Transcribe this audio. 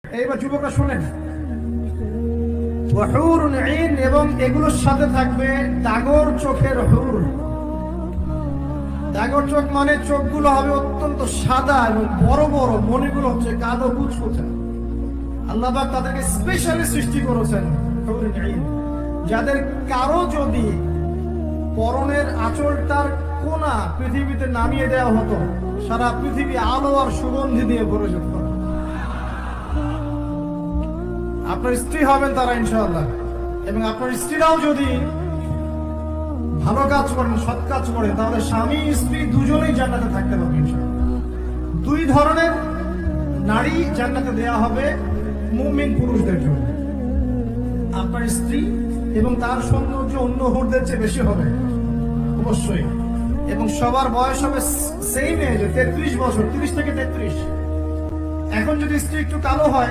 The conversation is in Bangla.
এইবার যুবকরা শোনেন, ওয়াহুরুন আইন, এবং এগুলোর সাথে থাকবে টাগর চোখের হুর। টাগর চোখ মানে চোখগুলো হবে অত্যন্ত সাদা এবং বড় বড়, মনিগুলো হচ্ছে কালো কুচকুচে। আল্লাহ পাক তাদেরকে স্পেশালি সৃষ্টি করেছেন হুরুন আইন, যাদের কারো যদি পরনের আঁচলটার কোনা পৃথিবীতে নামিয়ে দেওয়া হতো, সারা পৃথিবী আলো আর সুগন্ধি দিয়ে ভরে যেত। আপনার স্ত্রী হবেন তারা ইনশাআল্লাহ, এবং আপনার স্ত্রীরাও যদি ভালো কাজ করেন, সৎ কাজ করেন, তাহলে স্বামী স্ত্রী দুজনেই জান্নাতে থাকতে পারবে ইনশাআল্লাহ। দুই ধরনের নারী জান্নাতে দেয়া হবে মুমিন পুরুষদের জন্য। আপনার স্ত্রী এবং তার সৌন্দর্য অন্য হুরদের চেয়ে বেশি হবে অবশ্যই, এবং সবার বয়স হবে সেম এজ, 33 বছর, 30 থেকে 33। এখন যদি স্ত্রী একটু কালো হয়